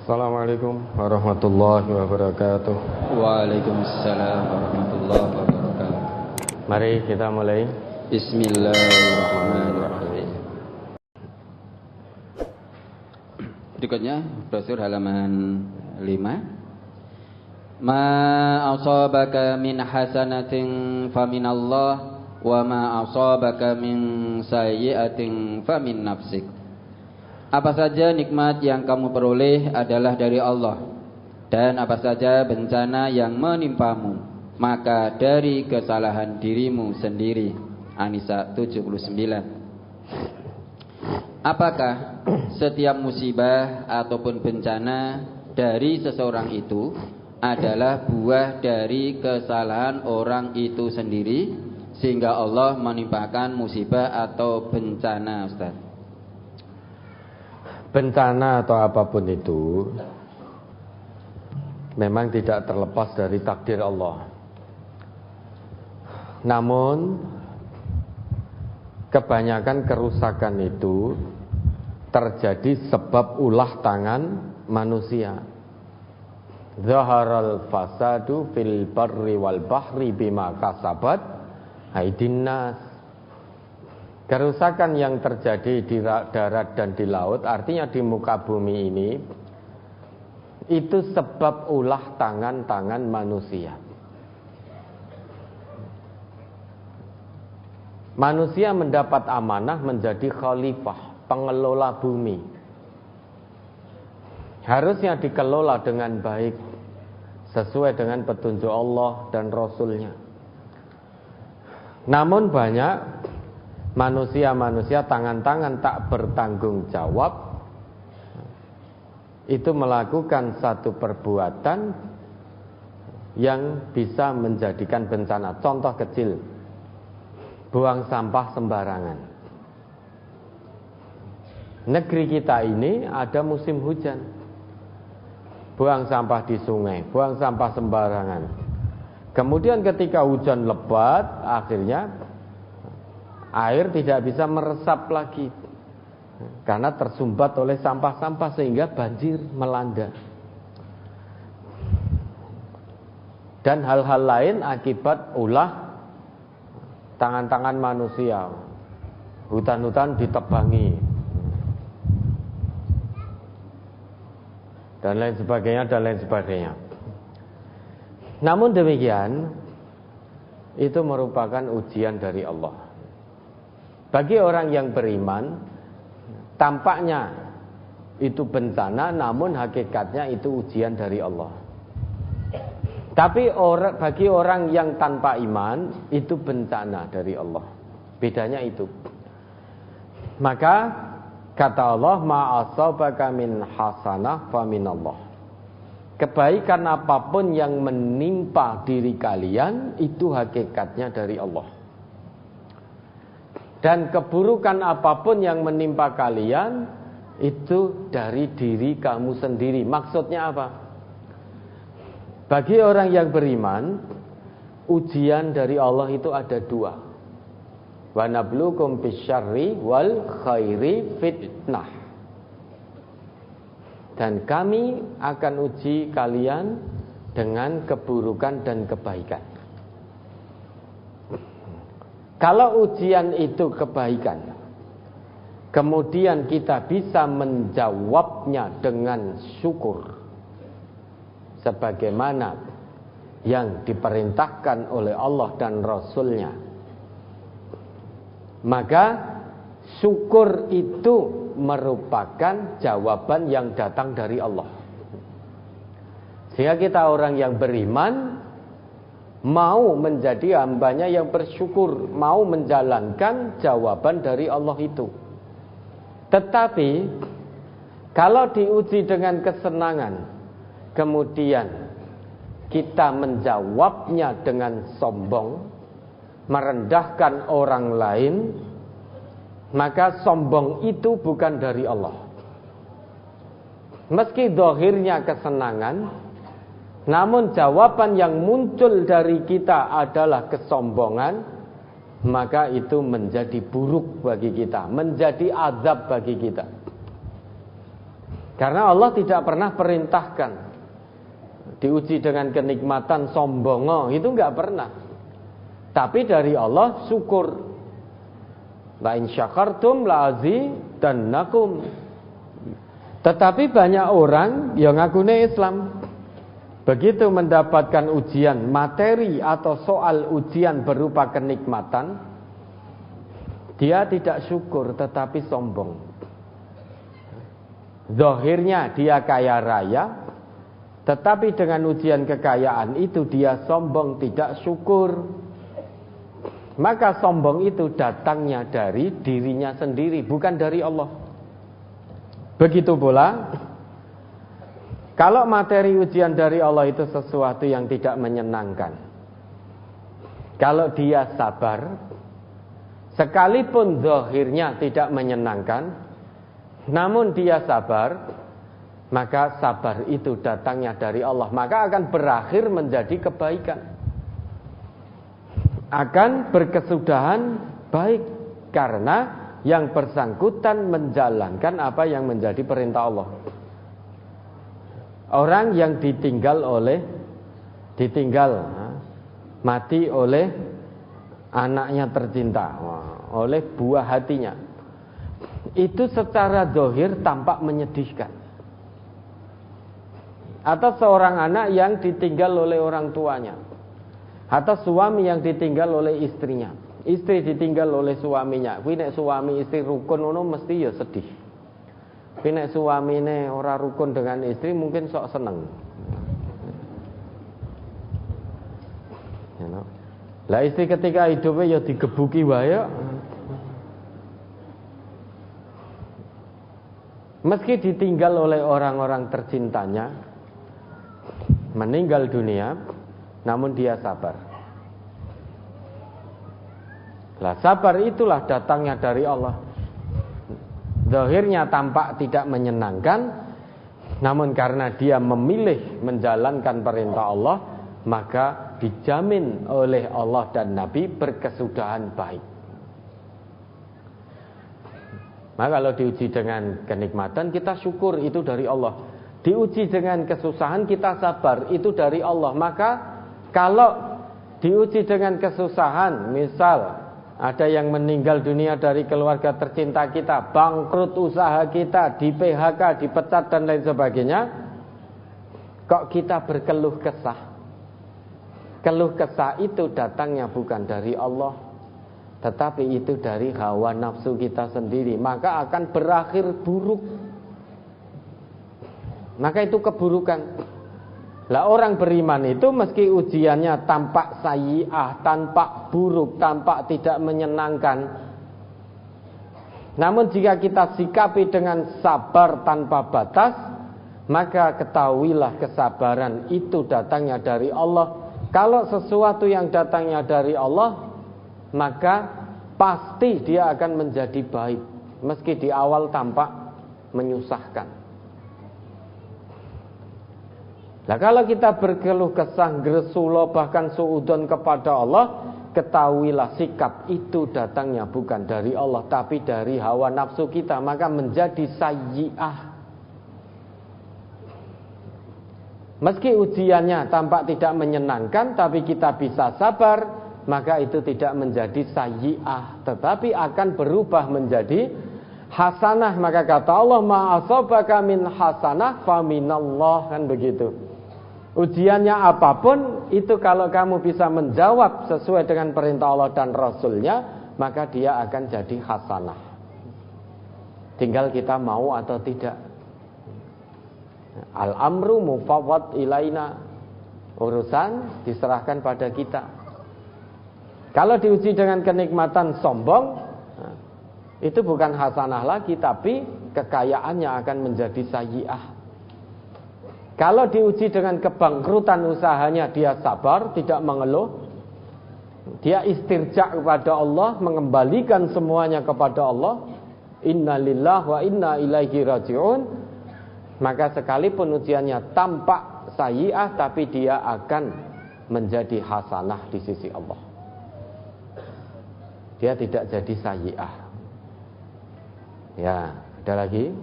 Assalamualaikum warahmatullahi wabarakatuh. Waalaikumsalam warahmatullahi wabarakatuh. Mari kita mulai. Bismillahirrahmanirrahim. Berikutnya brosur halaman 5. Ma asabaka min hasanatin faminallah wa ma asabaka min sayyi'atin famin nafsik. Apa saja nikmat yang kamu peroleh adalah dari Allah, dan apa saja bencana yang menimpamu maka dari kesalahan dirimu sendiri. An-Nisa 79. Apakah setiap musibah ataupun bencana dari seseorang itu adalah buah dari kesalahan orang itu sendiri, sehingga Allah menimpakan musibah atau bencana, Ustaz? Bencana atau apapun itu memang tidak terlepas dari takdir Allah. Namun kebanyakan kerusakan itu terjadi sebab ulah tangan manusia. Zaharal fasadu fil barri wal bahri bima kasabat aydin nas. Kerusakan yang terjadi di darat dan di laut, artinya di muka bumi ini, itu sebab ulah tangan-tangan manusia. Manusia mendapat amanah menjadi khalifah, pengelola bumi. Harusnya dikelola dengan baik, sesuai dengan petunjuk Allah dan Rasulnya. Namun banyak manusia-manusia tangan-tangan tak bertanggung jawab itu melakukan satu perbuatan yang bisa menjadikan bencana. Contoh kecil, buang sampah sembarangan. Negeri kita ini ada musim hujan, buang sampah di sungai, buang sampah sembarangan. Kemudian ketika hujan lebat, akhirnya air tidak bisa meresap lagi karena tersumbat oleh sampah-sampah sehingga banjir melanda. Dan hal-hal lain akibat ulah tangan-tangan manusia. Hutan-hutan ditebangi dan lain sebagainya. Namun demikian, itu merupakan ujian dari Allah. Bagi orang yang beriman, tampaknya itu bencana, namun hakikatnya itu ujian dari Allah. Tapi bagi orang yang tanpa iman, itu bencana dari Allah. Bedanya itu. Maka kata Allah, ma asabaka min hasanah fa minallah. Kebaikan apapun yang menimpa diri kalian, itu hakikatnya dari Allah. Dan keburukan apapun yang menimpa kalian itu dari diri kamu sendiri. Maksudnya apa? Bagi orang yang beriman, ujian dari Allah itu ada dua. Wa nabluukum bisyarri wal khairi fitnah. Dan kami akan uji kalian dengan keburukan dan kebaikan. Kalau ujian itu kebaikan, kemudian kita bisa menjawabnya dengan syukur, sebagaimana yang diperintahkan oleh Allah dan Rasulnya, maka syukur itu merupakan jawaban yang datang dari Allah. Sehingga kita orang yang beriman mau menjadi hambanya yang bersyukur, mau menjalankan jawaban dari Allah itu. Tetapi kalau diuji dengan kesenangan, kemudian kita menjawabnya dengan sombong, merendahkan orang lain, maka sombong itu bukan dari Allah. Meski zahirnya kesenangan, namun jawaban yang muncul dari kita adalah kesombongan, maka itu menjadi buruk bagi kita, menjadi azab bagi kita. Karena Allah tidak pernah perintahkan diuji dengan kenikmatan sombongo, itu enggak pernah. Tapi dari Allah syukur. La in syakartum la azidannakum. Tetapi banyak orang yang ngakune Islam, begitu mendapatkan ujian materi atau soal ujian berupa kenikmatan, dia tidak syukur tetapi sombong. Zahirnya dia kaya raya, tetapi dengan ujian kekayaan itu dia sombong, tidak syukur. Maka sombong itu datangnya dari dirinya sendiri, bukan dari Allah. Begitu pula kalau materi ujian dari Allah itu sesuatu yang tidak menyenangkan, kalau dia sabar, sekalipun zahirnya tidak menyenangkan, namun dia sabar, maka sabar itu datangnya dari Allah, maka akan berakhir menjadi kebaikan, akan berkesudahan baik, karena yang bersangkutan menjalankan apa yang menjadi perintah Allah. Orang yang ditinggal mati oleh anaknya tercinta, oleh buah hatinya, itu secara zahir tampak menyedihkan. Atau seorang anak yang ditinggal oleh orang tuanya, atau suami yang ditinggal oleh istrinya, istri ditinggal oleh suaminya. Kuwi nek suami istri rukun ngono mesti ya sedih. Kuwi nek suamine ora rukun dengan istri mungkin sok seneng. Ya, no? Lah istri ketika hidupnya ya digebuki wae. Meski ditinggal oleh orang-orang tercintanya, meninggal dunia, namun dia sabar. Lah sabar itulah datangnya dari Allah. Zahirnya tampak tidak menyenangkan, namun karena dia memilih menjalankan perintah Allah, maka dijamin oleh Allah dan Nabi berkesudahan baik. Maka kalau diuji dengan kenikmatan, kita syukur, itu dari Allah. Diuji dengan kesusahan, kita sabar, itu dari Allah. Maka kalau diuji dengan kesusahan, misal ada yang meninggal dunia dari keluarga tercinta kita, bangkrut usaha kita, di PHK, dipecat dan lain sebagainya, kok kita berkeluh kesah? Keluh kesah itu datangnya bukan dari Allah, tetapi itu dari hawa nafsu kita sendiri, maka akan berakhir buruk. Maka itu keburukan. Lah orang beriman itu meski ujiannya tampak sayyi'ah, tampak buruk, tampak tidak menyenangkan, namun jika kita sikapi dengan sabar tanpa batas, maka ketahuilah kesabaran itu datangnya dari Allah. Kalau sesuatu yang datangnya dari Allah, maka pasti dia akan menjadi baik, meski di awal tampak menyusahkan. Nah kalau kita berkeluh kesah, gresulo, bahkan suudon kepada Allah, ketahuilah sikap itu datangnya bukan dari Allah, tapi dari hawa nafsu kita, maka menjadi sayyi'ah. Meski ujiannya tampak tidak menyenangkan, tapi kita bisa sabar, maka itu tidak menjadi sayyi'ah, tetapi akan berubah menjadi hasanah. Maka kata Allah, ma asabaka min hasanah fa minallah, kan begitu. Ujiannya apapun itu, kalau kamu bisa menjawab sesuai dengan perintah Allah dan Rasulnya, maka dia akan jadi hasanah. Tinggal kita mau atau tidak. Al-amru mufawwad ilaina, urusan diserahkan pada kita. Kalau diuji dengan kenikmatan sombong, itu bukan hasanah lagi, tapi kekayaannya akan menjadi sayyi'ah. Kalau diuji dengan kebangkrutan usahanya, dia sabar, tidak mengeluh, dia istirja kepada Allah, mengembalikan semuanya kepada Allah, inna lillahi wa inna ilaihi raji'un, maka sekalipun ujiannya tampak sayyi'ah, tapi dia akan menjadi hasanah di sisi Allah. Dia tidak jadi sayyi'ah. Ya, ada lagi?